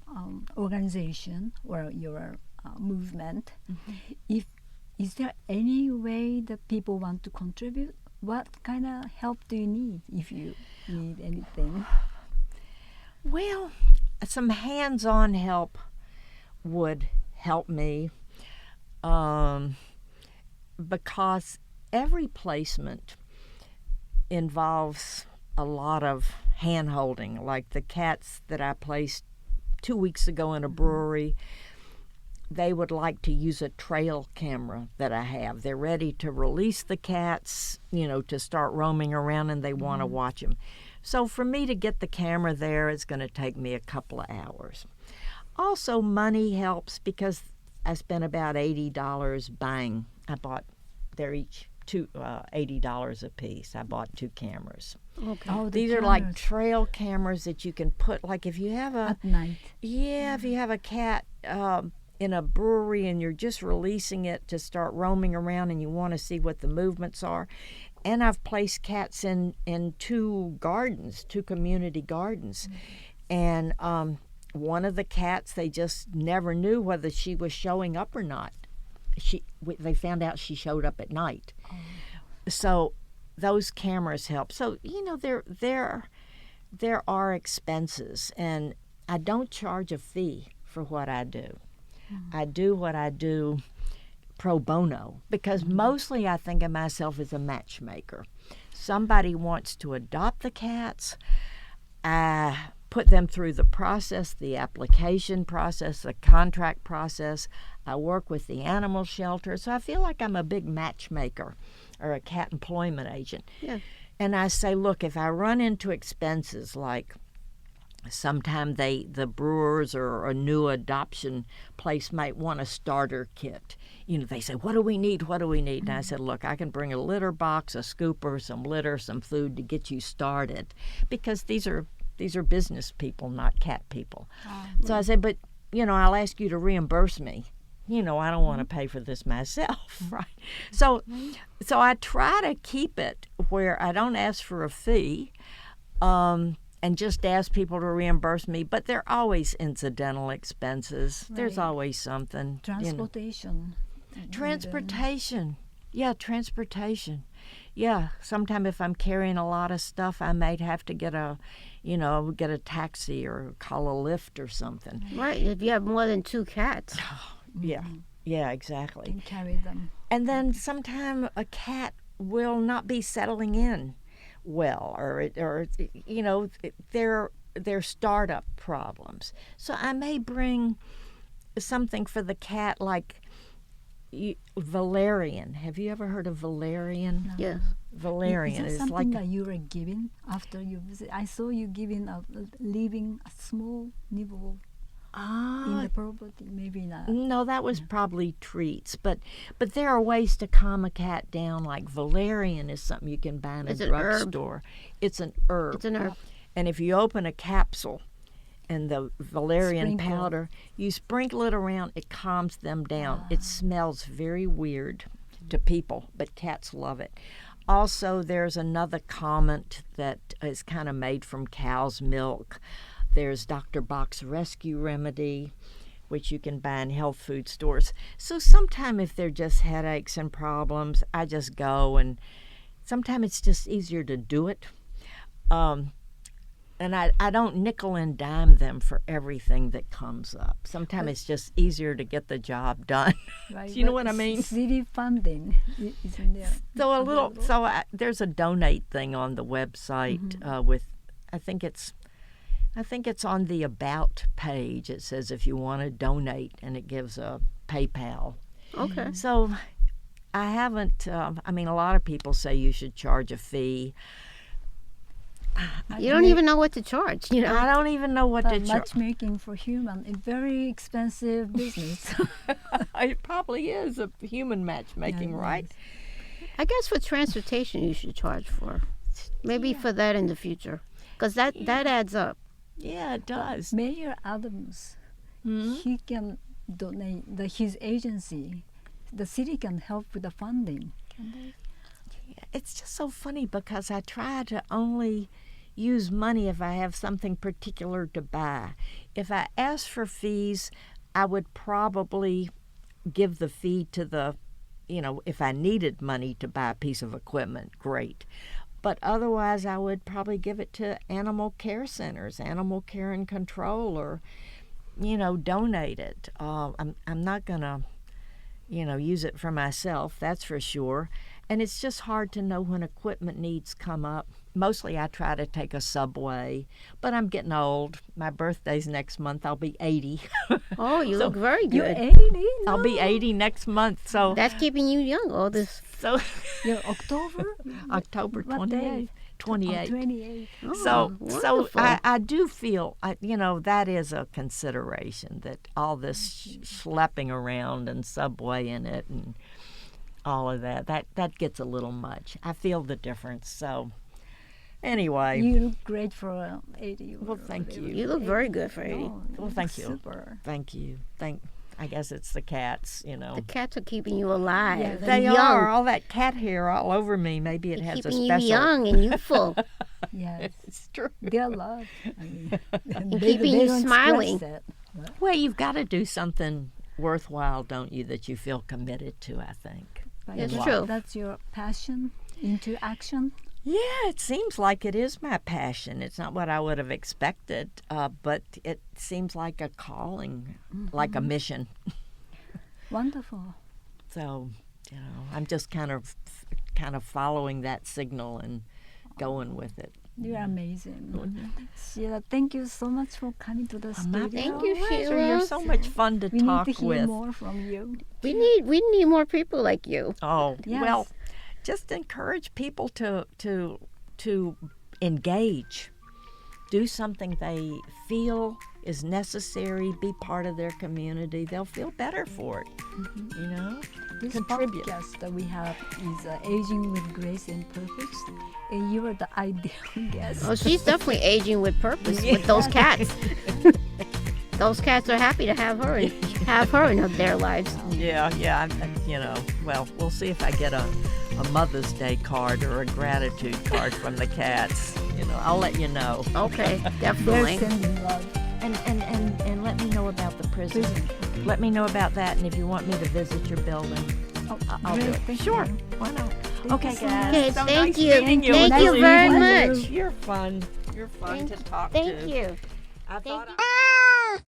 organization or your movement, is there any way that people want to contribute? What kind of help do you need if you need anything?
Well, some hands-on help would help me because every placement involves a lot of hand-holding. Like the cats that I placed 2 weeks ago in a brewery, they would like to use a trail camera that I have. They're ready to release the cats, you know, to start roaming around, and they want to watch them. So for me to get the camera there, it's going to take me a couple of hours. Also, money helps because I spent about $80 buying. They're each $80 a piece. I bought 2 cameras.
Okay.
Oh, the
These are like
cameras
trail cameras that you can put, like if you have a
at night.
if you have a cat in a brewery and you're just releasing it to start roaming around and you want to see what the movements are. And I've placed cats in 2 gardens, 2 community gardens. And one of the cats, they just never knew whether she was showing up or not. They found out she showed up at night. So those cameras help. So, you know, there are expenses, and I don't charge a fee for what I do. I do what I do pro bono because mostly I think of myself as a matchmaker. Somebody wants to adopt the cats. I put them through the process, the application process, the contract process. I work with the animal shelter. So I feel like I'm a big matchmaker or a cat employment agent.
Yeah.
And I say, look, if I run into expenses like sometime the brewers or a new adoption place might want a starter kit. They say, what do we need? What do we need? And I said, look, I can bring a litter box, a scooper, some litter, some food to get you started, because these are business people, not cat people. So I said, but I'll ask you to reimburse me. I don't want to pay for this myself, right? So I try to keep it where I don't ask for a fee. And just ask people to reimburse me, but there are always incidental expenses. Right. There's always something.
Transportation.
Transportation. Yeah, transportation. Yeah, sometime if I'm carrying a lot of stuff, I might have to get a taxi or call a Lyft or something.
Right, if you have more than 2 cats.
Yeah, yeah, exactly.
And carry them.
And then sometime a cat will not be settling in well, or their startup problems. So I may bring something for the cat like valerian. Have you ever heard of valerian?
No. Yes.
Valerian
is
is
something
like
that you were giving after you visit? I saw you giving leaving a small nibble in the property, maybe not.
No, that was probably treats, but there are ways to calm a cat down. Like valerian is something you can buy in a drugstore. It's an herb.
It's an herb.
And if you open a capsule and the valerian powder, you sprinkle it around, it calms them down. It smells very weird to people, but cats love it. Also, there's another comment that is kind of made from cow's milk. There's Dr. Bach's Rescue Remedy, which you can buy in health food stores. So sometime if they're just headaches and problems, I just go, and sometimes it's just easier to do it. And I don't nickel and dime them for everything that comes up. Sometimes it's just easier to get the job done.
Right,
Do you know what I mean?
City funding isn't there.
So there's a donate thing on the website with, I think it's on the About page. It says if you want to donate, and it gives a PayPal.
Okay.
So I haven't, a lot of people say you should charge a fee.
You don't even know what to charge,
I don't even know what to charge.
Matchmaking for human, a very expensive business.
It probably is a human matchmaking, right?
I guess for transportation you should charge for. Maybe for that in the future, because that adds up.
Yeah, it does.
Mayor Adams, he can donate his agency. The city can help with the funding. Can they?
It's just so funny because I try to only use money if I have something particular to buy. If I ask for fees, I would probably give the fee to if I needed money to buy a piece of equipment, great. But otherwise, I would probably give it to animal care centers, animal care and control, or, donate it. I'm not going to, use it for myself, that's for sure. And it's just hard to know when equipment needs come up. Mostly I try to take a subway, but I'm getting old. My birthday's next month. I'll be 80.
Oh, you look very good.
You're 80? No.
I'll be 80 next month. So
that's keeping you young, all this.
So
You're October?
October 28th. 28.
28.
Oh,
so I do feel, that is a consideration, that all this schlepping around and subway in it and all of that gets a little much. I feel the difference. So anyway.
You look great for 80.
Well, thank you.
You look very good for 80.
No,
well, thank you.
Super.
Thank you. I guess it's the cats,
The cats are keeping you alive.
Yeah,
they
young.
are. All that cat hair all over me. Maybe it
They're
has a
keeping
special.
you young and youthful.
Yes.
It's true.
They're loved. And
keeping you
don't
smiling.
express that.
Well, you've got to do something worthwhile, don't you, that you feel committed to, I think.
But
It's
that-
true.
That's your passion into action.
Yeah, it seems like it is my passion. It's not what I would have expected, but it seems like a calling, like a mission.
Wonderful.
So, I'm just kind of following that signal and going with it.
You're amazing. Sheila, thank you so much for coming to the studio.
Thank you,
Pleasure.
Sheila.
You're so much fun to
We
talk
need to hear
with.
more from you.
We need more people like you.
Oh,
Yes.
well, just encourage people to to engage, do something they feel is necessary, be part of their community, they'll feel better for it. You know,
This
contribute.
podcast that we have is Aging with Grace and Purpose, and you are the ideal guest.
Oh, she's definitely aging with purpose with those cats. Those cats are happy to have her in their lives.
Yeah. Well, we'll see if I get a Mother's Day card or a gratitude card from the cats. I'll let you know.
Okay,
They're
definitely.
sending love.
And let me know about the prison. Let me know about that, and if you want me to visit your building, I'll do
great,
it.
thank
Sure,
you.
why not?
Thank
Okay,
you so
guys.
Okay,
So
thank
nice
you.
meeting you.
Thank
Nice
you very
meeting you.
much.
You're fun. You're fun to talk
Thank
to.
you.
I thought
you.